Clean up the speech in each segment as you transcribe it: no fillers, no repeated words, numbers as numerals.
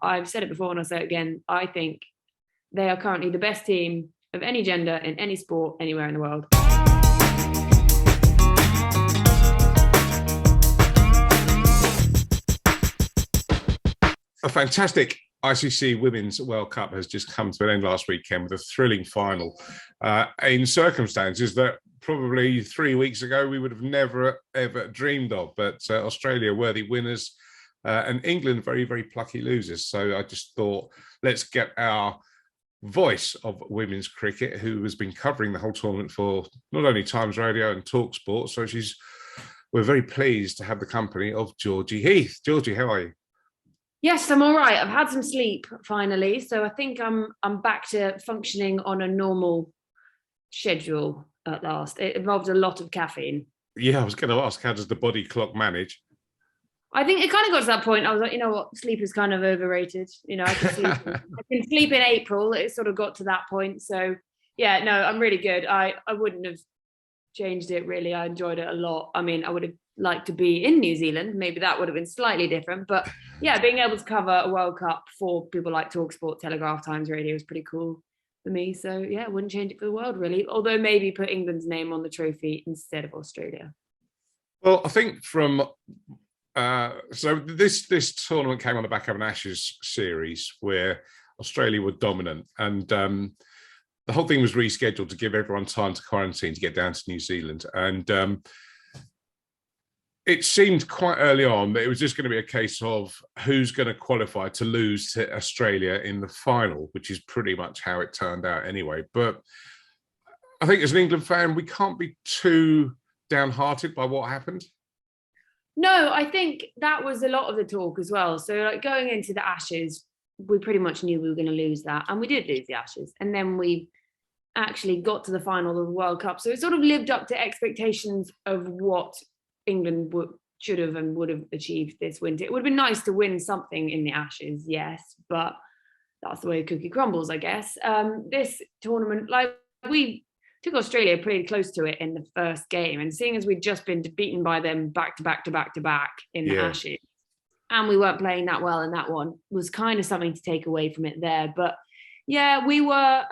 I've said it before and I'll say it again. I think they are currently the best team of any gender in any sport anywhere in the world. A fantastic ICC Women's World Cup has just come to an end last weekend with a thrilling final in circumstances that probably 3 weeks ago we would have never, ever dreamed of. But Australia worthy winners and England very, very plucky losers. So I just thought, let's get our voice of women's cricket, who has been covering the whole tournament for not only Times Radio and TalkSport. So we're very pleased to have the company of Georgie Heath. Georgie, how are you? Yes, I'm all right. I've had some sleep finally, so I think I'm back to functioning on a normal schedule at last. It involved a lot of caffeine. Yeah, I was going to ask, how does the body clock manage? I think it kind of got to that point. I was like, you know what, sleep is kind of overrated. You know, I can sleep in April. It sort of got to that point. So yeah, no, I'm really good. I wouldn't have changed it really. I enjoyed it a lot. I mean, I would have liked to be in New Zealand. Maybe that would have been slightly different. But yeah, being able to cover a World Cup for people like TalkSport, Telegraph, Times Radio was pretty cool for me. So yeah, I wouldn't change it for the world really. Although maybe put England's name on the trophy instead of Australia. Well, I think from so this tournament came on the back of an Ashes series where Australia were dominant, and the whole thing was rescheduled to give everyone time to quarantine to get down to New Zealand. And it seemed quite early on that it was just going to be a case of who's going to qualify to lose to Australia in the final, which is pretty much how it turned out anyway. But I think as an England fan, we can't be too downhearted by what happened. No, I think that was a lot of the talk as well. So like going into the Ashes, we pretty much knew we were going to lose that. And we did lose the Ashes. And then we actually got to the final of the World Cup. So it sort of lived up to expectations of what England should have and would have achieved this winter. It would have been nice to win something in the Ashes, yes. But that's the way a cookie crumbles, I guess. This tournament, like we took Australia pretty close to it in the first game, and seeing as we'd just been beaten by them back to back to back to back in the Ashes, and we weren't playing that well in that one, was kind of something to take away from it there. But yeah, we were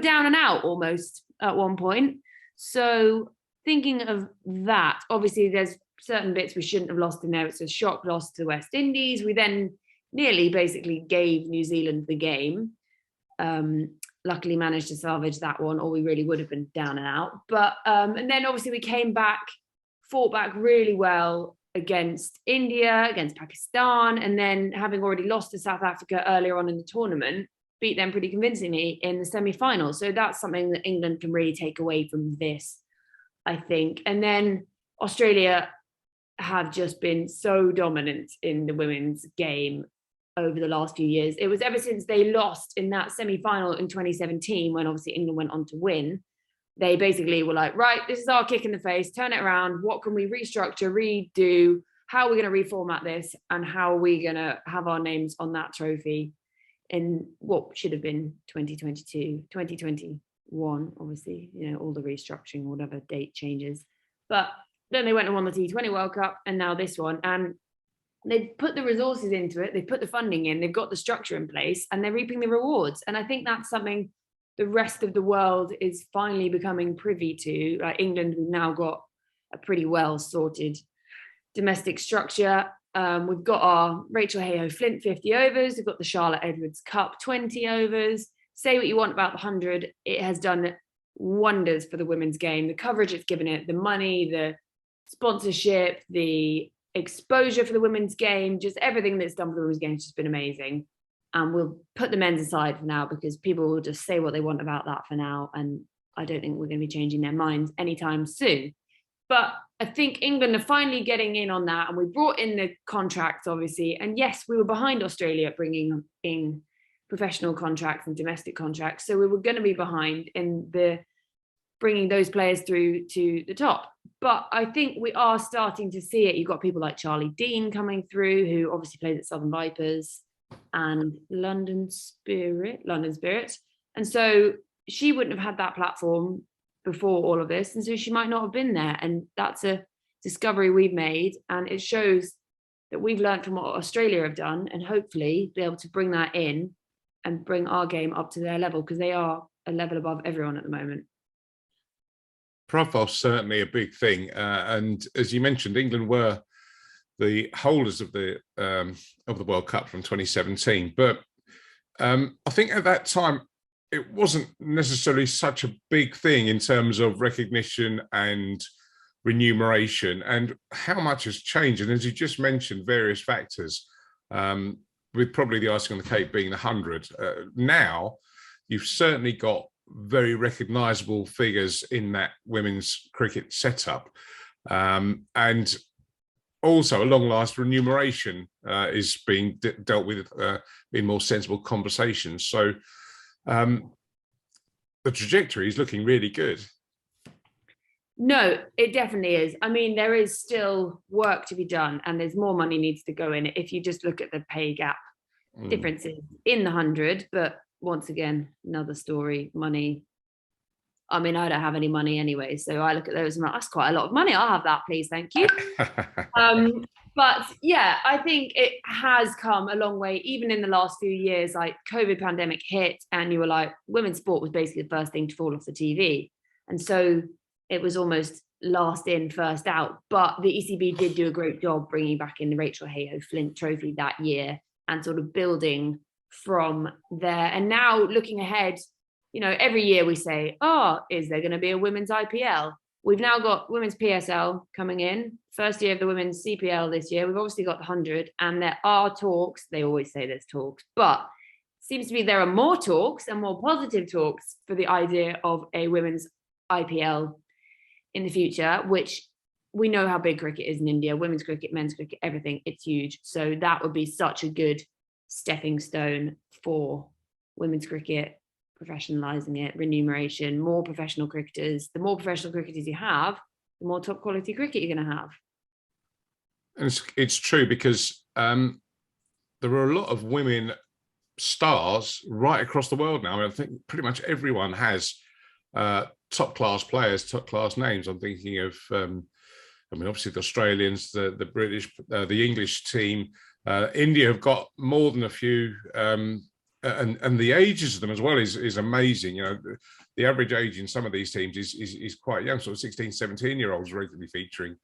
down and out almost at one point. So thinking of that, obviously there's certain bits we shouldn't have lost in there. It's a shock loss to the West Indies. We then nearly basically gave New Zealand the game. Luckily managed to salvage that one, or we really would have been down and out. But and then obviously we came back, fought back really well against India, against Pakistan, and then having already lost to South Africa earlier on in the tournament, beat them pretty convincingly in the semi-final. So that's something that England can really take away from this, I think. And then Australia have just been so dominant in the women's game over the last few years. It was ever since they lost in that semi-final in 2017, when obviously England went on to win, they basically were like, right, this is our kick in the face, turn it around. What can we restructure, redo? How are we going to reformat this? And how are we going to have our names on that trophy in what should have been 2022, 2021, obviously, you know, all the restructuring, whatever date changes. But then they went and won the T20 World Cup, and now this one. And they've put the resources into it, they've put the funding in, they've got the structure in place, and they're reaping the rewards. And I think that's something the rest of the world is finally becoming privy to. Like England, we've now got a pretty well sorted domestic structure. We've got our Rachel Heyhoe Flint 50 overs, we've got the Charlotte Edwards Cup 20 overs. Say what you want about the 100, it has done wonders for the women's game. The coverage it's given it, the money, the sponsorship, the exposure for the women's game, just everything that's done for the women's game has just been amazing. And we'll put the men's aside for now, because people will just say what they want about that for now, and I don't think we're going to be changing their minds anytime soon. But I think England are finally getting in on that, and we brought in the contracts, obviously. And yes, we were behind Australia bringing in professional contracts and domestic contracts, so we were going to be behind in the bringing those players through to the top. But I think we are starting to see it. You've got people like Charlie Dean coming through, who obviously plays at Southern Vipers and London Spirit. And so she wouldn't have had that platform before all of this. And so she might not have been there. And that's a discovery we've made. And it shows that we've learned from what Australia have done, and hopefully be able to bring that in and bring our game up to their level, because they are a level above everyone at the moment. Profile's certainly a big thing, and as you mentioned, England were the holders of the World Cup from 2017, but I think at that time it wasn't necessarily such a big thing in terms of recognition and remuneration, and how much has changed. And as you just mentioned, various factors, with probably the icing on the cake being the 100. Now you've certainly got very recognisable figures in that women's cricket setup, and also, at long last, remuneration is being dealt with in more sensible conversations. So the trajectory is looking really good. No, it definitely is. I mean, there is still work to be done, and there's more money needs to go in if you just look at the pay gap differences in the 100. But once again, another story, money. I mean, I don't have any money anyway, so I look at those and I'm like, that's quite a lot of money. I'll have that, please, thank you. But yeah, I think it has come a long way, even in the last few years. Like COVID pandemic hit, and you were like, women's sport was basically the first thing to fall off the TV, and so it was almost last in, first out. But the ECB did do a great job bringing back in the Rachel Heyhoe Flint Trophy that year and sort of building from there. And now looking ahead, you know, every year we say, oh, is there going to be a women's IPL? We've now got women's PSL coming in, first year of the women's CPL this year. We've obviously got the 100, and there are talks. They always say there's talks, but it seems to be there are more talks and more positive talks for the idea of a women's IPL in the future, which we know how big cricket is in India, women's cricket, men's cricket, everything. It's huge. So that would be such a good stepping stone for women's cricket, professionalizing it, remuneration, more professional cricketers. The more professional cricketers you have, the more top quality cricket you're going to have. And it's true, because there are a lot of women stars right across the world now. I mean, I think pretty much everyone has top class players, top class names. I'm thinking of, I mean, obviously the Australians, the British, the English team. India have got more than a few, and the ages of them as well is amazing. You know, the average age in some of these teams is quite young, sort of 16, 17-year-olds regularly featuring.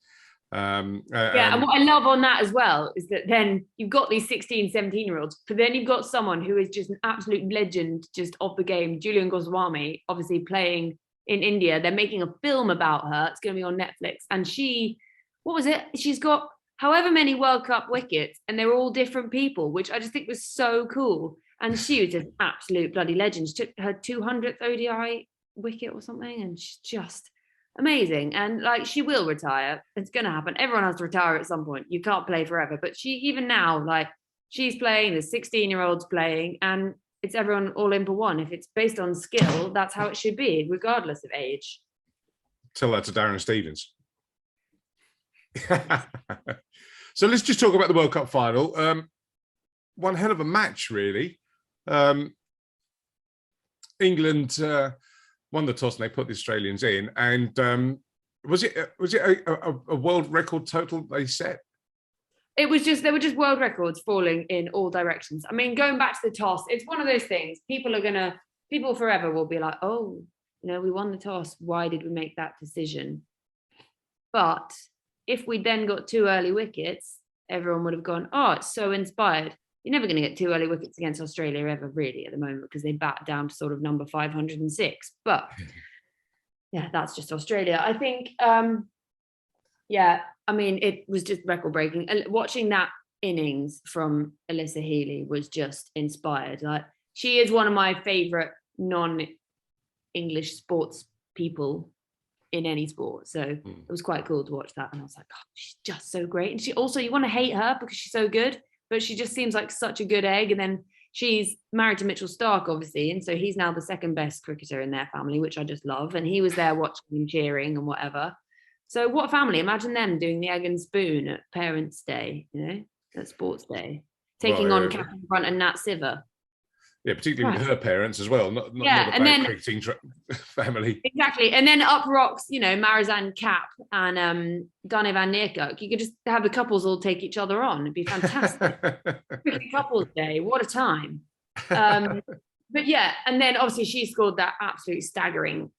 And what I love on that as well is that then you've got these 16, 17-year-olds, but then you've got someone who is just an absolute legend just of the game, Julian Goswami, obviously playing in India. They're making a film about her. It's going to be on Netflix. And she's got however many World Cup wickets, and they're all different people, which I just think was so cool. And she was an absolute bloody legend. She took her 200th ODI wicket or something, and she's just amazing. And like, she will retire. It's going to happen. Everyone has to retire at some point. You can't play forever. But she, even now, like, she's playing, the 16-year-olds playing, and it's everyone all in for one. If it's based on skill, that's how it should be, regardless of age. Tell that to Darren Stevens. So let's just talk about the World Cup final. One hell of a match, really. England won the toss and they put the Australians in. And was it a world record total they set? It was just, there were just world records falling in all directions. I mean, going back to the toss, it's one of those things. People forever will be like, oh, you know, we won the toss. Why did we make that decision? But if we then got 2 early wickets, everyone would have gone, oh, it's so inspired. You're never going to get 2 early wickets against Australia ever, really, at the moment, because they bat down to sort of number 506. But yeah, that's just Australia. I think, I mean, it was just record breaking. Watching that innings from Alyssa Healy was just inspired. Like, she is one of my favorite non-English sports people in any sport. So it was quite cool to watch that. And I was like, oh, she's just so great. And she also, you want to hate her because she's so good, but she just seems like such a good egg. And then she's married to Mitchell Starc, obviously. And so he's now the second best cricketer in their family, which I just love. And he was there watching and cheering and whatever. So what a family. Imagine them doing the egg and spoon at Parents' Day, you know, at Sports Day, taking on Catherine Brunt and Nat Siver. Yeah, particularly with her parents as well. Not Yeah, a and bad then cricketing family. exactly, and then up rocks, Marizanne Kapp and Dane van Niekerk. You could just have the couples all take each other on. It'd be fantastic. Cricket couples day, what a time. But yeah, and then obviously she scored that absolute staggering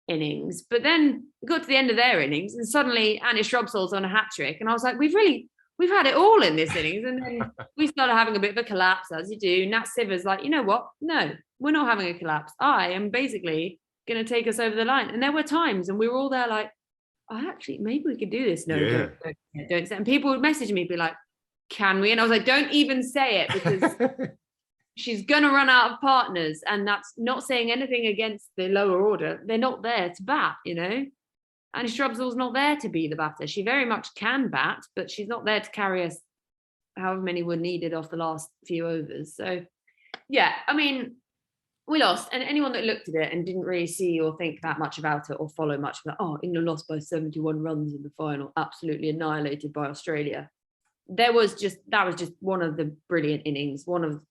innings. But then we got to the end of their innings, and suddenly Annie Shrubsole's on a hat trick, and I was like, we've had it all in this innings. And then we started having a bit of a collapse, as you do. Nat Siver's like, you know what? No, we're not having a collapse. I am basically going to take us over the line. And there were times, and we were all there like, oh, actually, maybe we could do this. No, Yeah. don't. And people would message me, be like, can we? And I was like, don't even say it, because she's going to run out of partners. And that's not saying anything against the lower order. They're not there to bat, And Shrubsole's not there to be the batter. She very much can bat, but she's not there to carry us however many were needed off the last few overs. So, yeah, I mean, we lost. And anyone that looked at it and didn't really see or think that much about it or follow much of it, England lost by 71 runs in the final, absolutely annihilated by Australia. That was just one of the brilliant innings, one of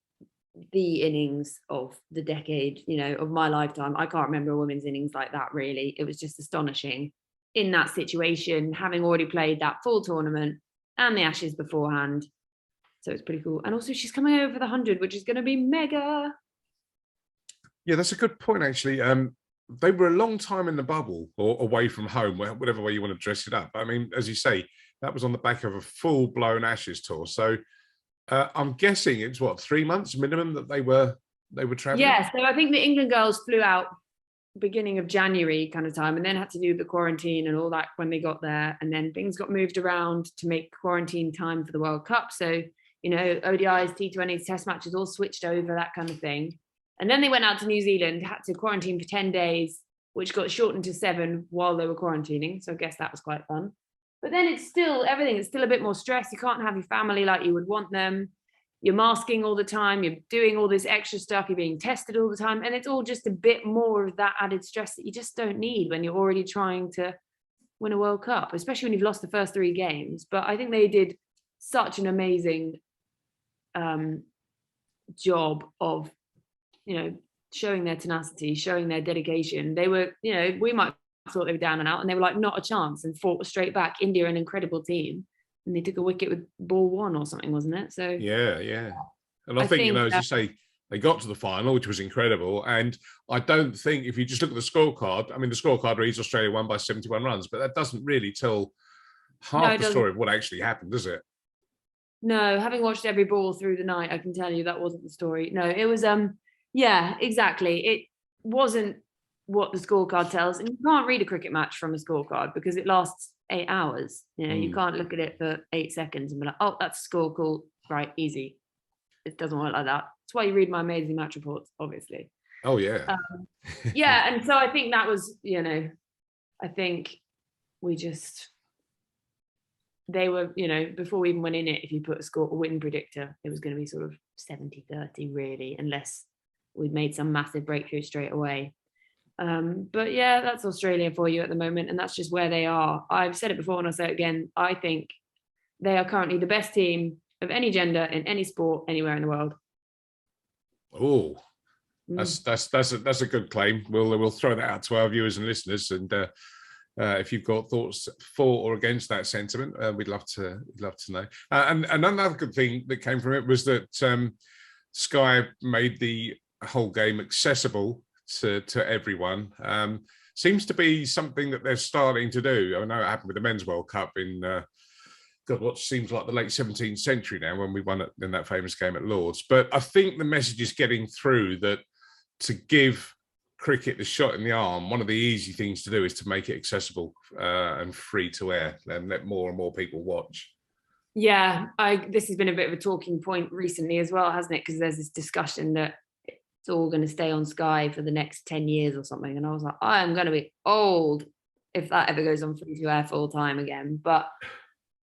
the innings of the decade, of my lifetime. I can't remember a women's innings like that, really. It was just astonishing in that situation, having already played that full tournament and the Ashes beforehand. So it's pretty cool. And also she's coming over the 100, which is going to be mega. Yeah, that's a good point, actually. They were a long time in the bubble or away from home, whatever way you want to dress it up. I mean, as you say, that was on the back of a full-blown Ashes tour. So I'm guessing it's 3 months minimum that they were traveling. Yeah, so I think the England girls flew out beginning of January kind of time, and then had to do the quarantine and all that when they got there, and then things got moved around to make quarantine time for the World Cup. So ODIs, T20s, Test matches all switched over, that kind of thing. And then they went out to New Zealand, had to quarantine for 10 days, which got shortened to 7 while they were quarantining. So I guess that was quite fun. But then it's still a bit more stress. You can't have your family like you would want them. You're masking all the time. You're doing all this extra stuff. You're being tested all the time. And it's all just a bit more of that added stress that you just don't need when you're already trying to win a World Cup, especially when you've lost the first 3 games. But I think they did such an amazing job of, showing their tenacity, showing their dedication. They were, we might thought they were down and out, and they were like, not a chance, and fought straight back. India, an incredible team, and they took a wicket with ball 1 or something, wasn't it? So yeah. And I think as you say, they got to the final, which was incredible. And I don't think, if you just look at the scorecard, I mean, the scorecard reads Australia won by 71 runs, but that doesn't really tell half the story of what actually happened, does it? No, having watched every ball through the night, I can tell you that wasn't the story. No, it was yeah, exactly. It wasn't what the scorecard tells, and you can't read a cricket match from a scorecard because it lasts 8 hours. You can't look at it for 8 seconds and be like, oh, that's a score, cool, right, easy. It doesn't work like that. That's why you read my amazing match reports, obviously. Oh yeah. Yeah, and so I think that was, I think they were, before we even went in it, if you put a win predictor, it was going to be sort of 70-30 really, unless we'd made some massive breakthrough straight away. But yeah, that's Australia for you at the moment, and that's just where they are. I've said it before and I'll say it again. I think they are currently the best team of any gender in any sport anywhere in the world. Oh, that's a good claim. We'll throw that out to our viewers and listeners, and if you've got thoughts for or against that sentiment, we'd love to know. And another good thing that came from it was that Sky made the whole game accessible to everyone. Seems to be something that they're starting to do. I know it happened with the Men's World Cup in what seems like the late 17th century now, when we won it in that famous game at Lord's. But I think the message is getting through that to give cricket the shot in the arm, one of the easy things to do is to make it accessible and free to air, and let more and more people watch. Yeah, this has been a bit of a talking point recently as well, hasn't it? Because there's this discussion that it's all going to stay on Sky for the next 10 years or something. And I was like, I am going to be old if that ever goes on free to air full time again. But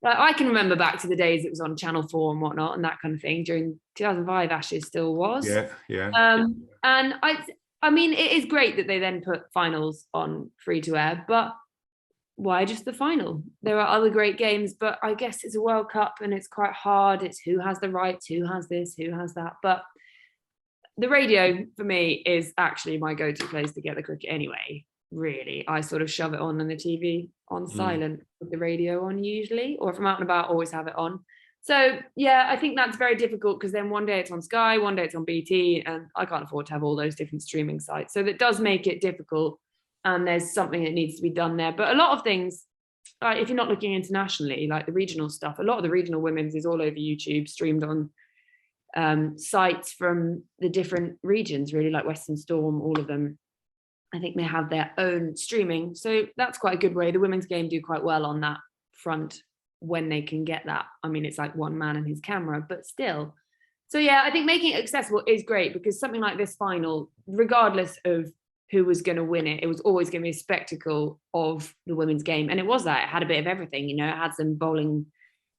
I can remember back to the days it was on Channel 4 and whatnot and that kind of thing. During 2005, Ashes still was. Yeah. And I mean, it is great that they then put finals on free to air, but why just the final? There are other great games, but I guess it's a World Cup and it's quite hard. It's who has the rights, who has this, who has that. But the radio for me is actually my go-to place to get the cricket anyway. Really, I sort of shove it on the TV on silent with the radio on usually, or if I'm out and about, always have it on. So yeah, I think that's very difficult because then one day it's on Sky, one day it's on BT, and I can't afford to have all those different streaming sites. So that does make it difficult, and there's something that needs to be done there. But a lot of things, if you're not looking internationally, like the regional stuff, a lot of the regional women's is all over YouTube, streamed on sites from the different regions, really, like Western Storm, all of them. I think they have their own streaming. So that's quite a good way. The women's game do quite well on that front when they can get that. I mean, it's like one man and his camera, but still. So yeah, I think making it accessible is great because something like this final, regardless of who was going to win it, it was always going to be a spectacle of the women's game. And it was that. It had a bit of everything, you know, it had some bowling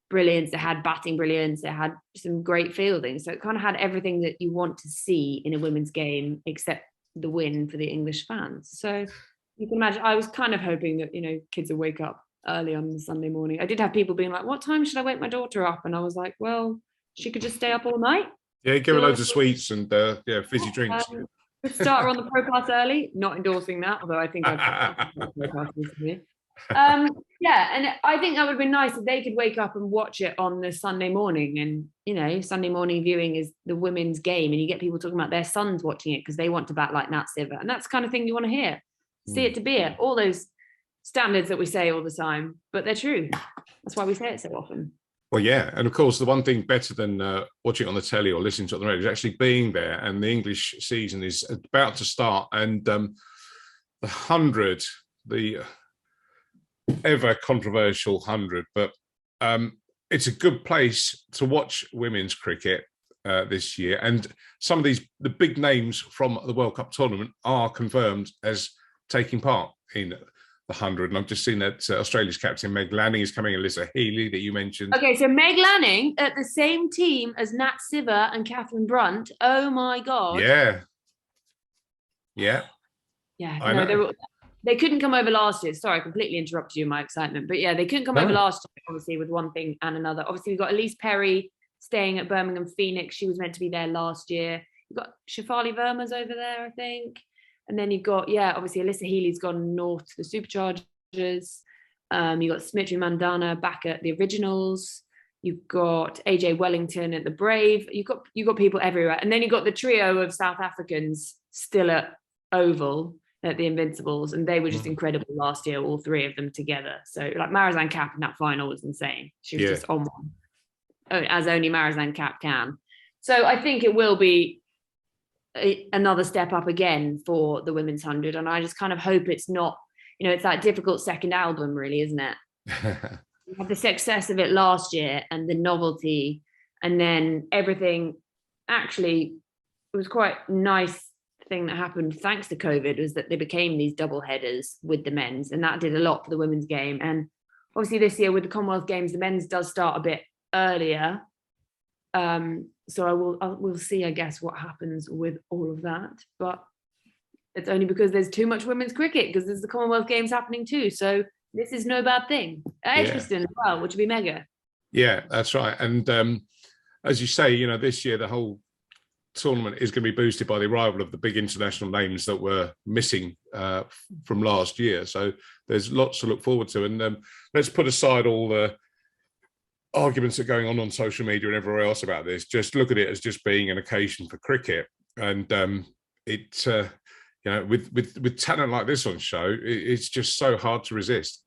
brilliance, it had batting brilliance, it had some great fielding. So it kind of had everything that you want to see in a women's game, except the win for the English fans. So you can imagine, I was kind of hoping that, you know, kids would wake up early on Sunday morning. I did have people being like, what time should I wake my daughter up? And I was like, well, she could just stay up all night. Yeah, give her loads of sweets and fizzy drinks. Start her on the pro class early. Not endorsing that, although I think I'd pro class recently. Yeah, and I think that would have been nice if they could wake up and watch it on the Sunday morning. And you know, Sunday morning viewing is the women's game, and you get people talking about their sons watching it because they want to bat like Nat Siver, and that's the kind of thing you want to hear. See it to be it. All those standards that we say all the time, but they're true. That's why we say it so often. Well, yeah, and of course, the one thing better than watching it on the telly or listening to it on the radio is actually being there. And the English season is about to start, and the 100, the ever controversial 100, but it's a good place to watch women's cricket this year. And some of the big names from the World Cup tournament are confirmed as taking part in the 100. And I've just seen that Australia's captain Meg Lanning is coming, Alyssa Healy that you mentioned. Okay, so Meg Lanning at the same team as Nat Siver and Catherine Brunt. Oh my God. Yeah. They couldn't come over last year. Sorry, I completely interrupted you in my excitement. But yeah, they couldn't come over last year, obviously, with one thing and another. Obviously, we've got Elise Perry staying at Birmingham Phoenix. She was meant to be there last year. You've got Shafali Verma's over there, I think. And then you've got, obviously, Alyssa Healy's gone north to the Superchargers. You've got Smriti Mandana back at the Originals. You've got AJ Wellington at the Brave. You've got people everywhere. And then you've got the trio of South Africans still at Oval at the Invincibles, and they were just incredible last year, all three of them together. So like Marizanne Kapp in that final was insane. She was just on one, as only Marizanne Kapp can. So I think it will be another step up again for the women's 100, and I just kind of hope it's not, you know, it's that difficult second album, really, isn't it? You had the success of it last year and the novelty, and then everything. Actually, it was quite nice thing that happened thanks to COVID was that they became these double headers with the men's, and that did a lot for the women's game. And obviously this year with the Commonwealth Games, the men's does start a bit earlier. So we'll see, I guess, what happens with all of that. But it's only because there's too much women's cricket, because there's the Commonwealth Games happening too. So this is no bad thing. Edgbaston as well, which would be mega. Yeah, that's right. And as you say, you know, this year the whole tournament is going to be boosted by the arrival of the big international names that were missing from last year. So there's lots to look forward to. And let's put aside all the arguments that are going on social media and everywhere else about this. Just look at it as just being an occasion for cricket. And it, you know, with talent like this on show, it's just so hard to resist.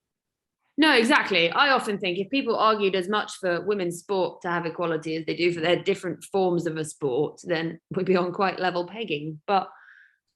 No, exactly. I often think if people argued as much for women's sport to have equality as they do for their different forms of a sport, then we'd be on quite level pegging. But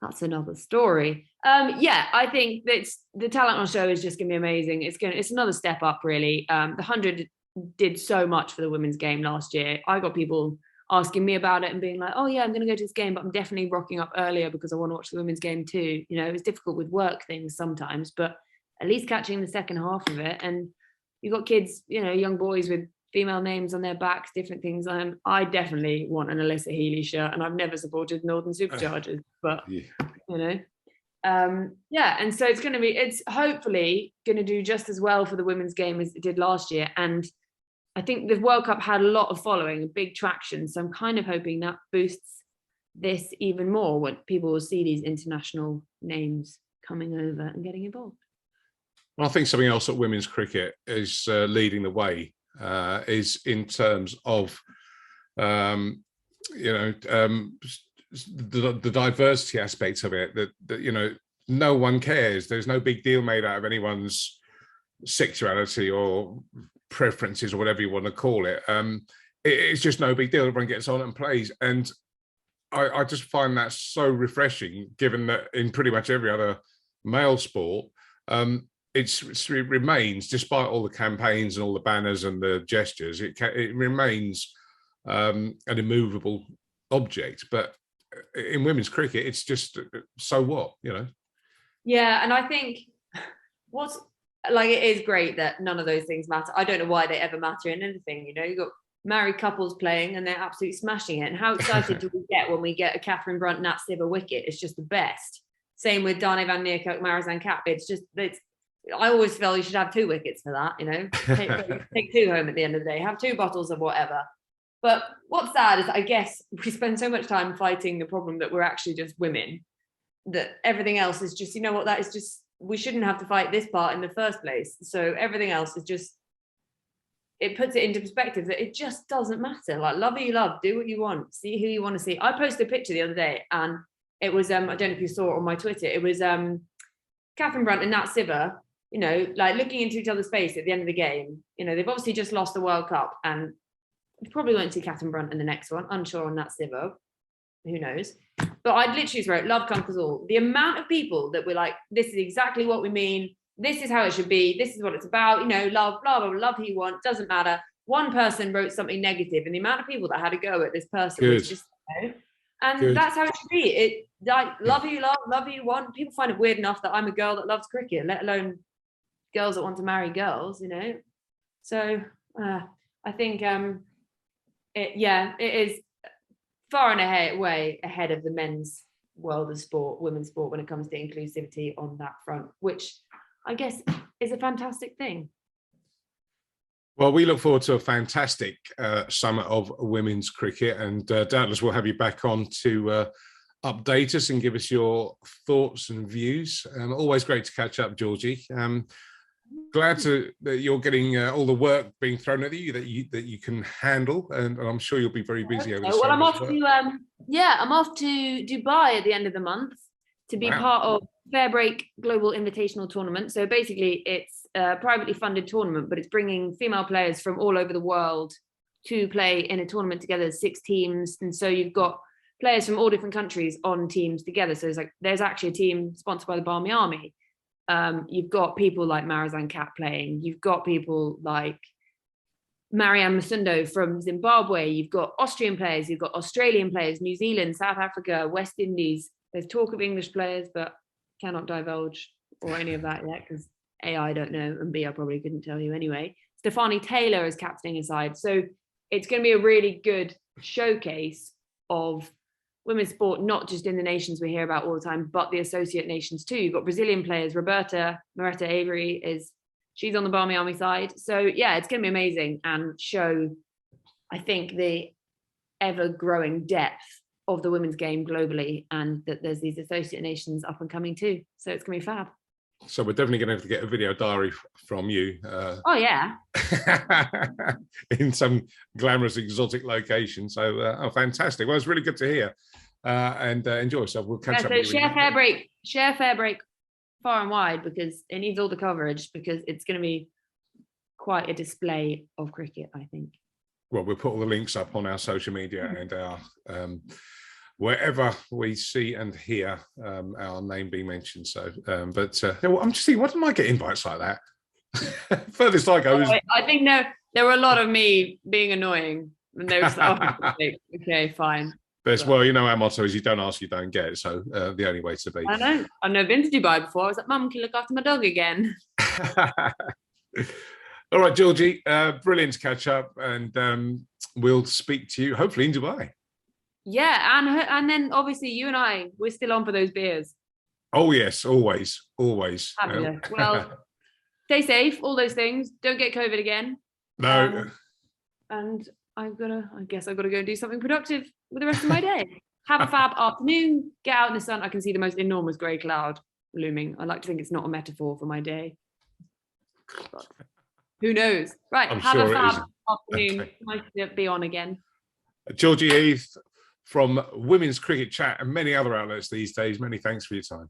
that's another story. I think that the talent on show is just going to be amazing. It's another step up, really. The 100 did so much for the women's game last year. I got people asking me about it and being like, oh yeah, I'm going to go to this game, but I'm definitely rocking up earlier because I want to watch the women's game too. You know, it's difficult with work things sometimes, but at least catching the second half of it. And you've got kids, you know, young boys with female names on their backs, different things. I definitely want an Alyssa Healy shirt, and I've never supported Northern Superchargers, but you know, and so it's hopefully going to do just as well for the women's game as it did last year. And I think the World Cup had a lot of following, a big traction. So I'm kind of hoping that boosts this even more when people will see these international names coming over and getting involved. Well, I think something else that women's cricket is leading the way is in terms of, the diversity aspects of it, that no one cares. There's no big deal made out of anyone's sexuality or preferences or whatever you want to call it. It's just no big deal. Everyone gets on and plays. And I just find that so refreshing, given that in pretty much every other male sport, it remains, despite all the campaigns and all the banners and the gestures, it remains an immovable object. But in women's cricket, it's just, so what, Yeah, and I think it is great that none of those things matter. I don't know why they ever matter in anything. You've got married couples playing and they're absolutely smashing it. And how excited do we get when we get a Catherine Brunt, Nat Siver wicket? It's just the best. Same with Dane van Niekerk, Marizanne Kapp. I always feel you should have 2 wickets for that, take 2 home at the end of the day, have 2 bottles of whatever. But what's sad is, I guess, we spend so much time fighting the problem that we're actually just women, that everything else is just, that is just, we shouldn't have to fight this part in the first place. So everything else is just, it puts it into perspective that it just doesn't matter. Like, love who you love, do what you want, see who you want to see. I posted a picture the other day and it was, I don't know if you saw it on my Twitter, it was Catherine Brunt and Nat Siver, looking into each other's face at the end of the game. They've obviously just lost the World Cup and probably won't see Catherine Brunt in the next one, unsure on Nat Siver, who knows. But I literally just wrote, love conquers all. The amount of people that were like, this is exactly what we mean, this is how it should be, this is what it's about, love, blah, blah, blah, love who you want, doesn't matter. One person wrote something negative, and the amount of people that had to go at this person was just, and Good. That's how it should be. Love who you love who you want. People find it weird enough that I'm a girl that loves cricket, let alone girls that want to marry girls, So I think it is far and way ahead of the men's world of sport, women's sport, when it comes to inclusivity on that front, which I guess is a fantastic thing. Well, we look forward to a fantastic summer of women's cricket, and doubtless we'll have you back on to update us and give us your thoughts and views. Always great to catch up, Georgie. Glad that you're getting all the work being thrown at you that you can handle, and I'm sure you'll be very busy over the summer. Well, I'm off to Dubai at the end of the month to be part of Fair Break Global Invitational Tournament. So basically, it's a privately funded tournament, but it's bringing female players from all over the world to play in a tournament together, 6 teams, and so you've got players from all different countries on teams together. So there's actually a team sponsored by the Barmy Army. You've got people like Marizanne Kapp playing. You've got people like Marianne Masundo from Zimbabwe. You've got Austrian players. You've got Australian players, New Zealand, South Africa, West Indies. There's talk of English players, but cannot divulge or any of that yet because A, I don't know, and B, I probably couldn't tell you anyway. Stefani Taylor is captaining a side. So it's going to be a really good showcase of women's sport, not just in the nations we hear about all the time, but the associate nations too. You've got Brazilian players. Moreta Avery she's on the Barmy Army side. So yeah, it's going to be amazing and show, I think, the ever-growing depth of the women's game globally, and that there's these associate nations up and coming too. So it's going to be fab. So we're definitely going to have to get a video diary from you. Oh yeah. In some glamorous, exotic location. So fantastic. Well, it's really good to hear. And enjoy yourself. We'll catch up. So share Fair Break far and wide, because it needs all the coverage, because it's going to be quite a display of cricket, I think. Well, we'll put all the links up on our social media and our wherever we see and hear our name being mentioned. So, I'm just thinking, why didn't I get invites like that? Furthest I go is... I think there were a lot of me being annoying, and they were just like, okay, fine. Well, our motto is you don't ask, you don't get. So the only way to be. I know. I've never been to Dubai before. I was like, Mum, can you look after my dog again? All right, Georgie, brilliant to catch up, and we'll speak to you hopefully in Dubai. Yeah, and then obviously you and I, we're still on for those beers. Oh yes, always. Fabulous. Well, stay safe, all those things. Don't get COVID again. No. And I guess I've got to go and do something productive with the rest of my day. have a fab afternoon, get out in the sun. I can see the most enormous grey cloud looming. I like to think it's not a metaphor for my day. But who knows? Right, I'm have sure a it fab isn't. afternoon. Okay. Nice to be on again. Georgie Heath from Women's Cricket Chat and many other outlets these days. Many thanks for your time.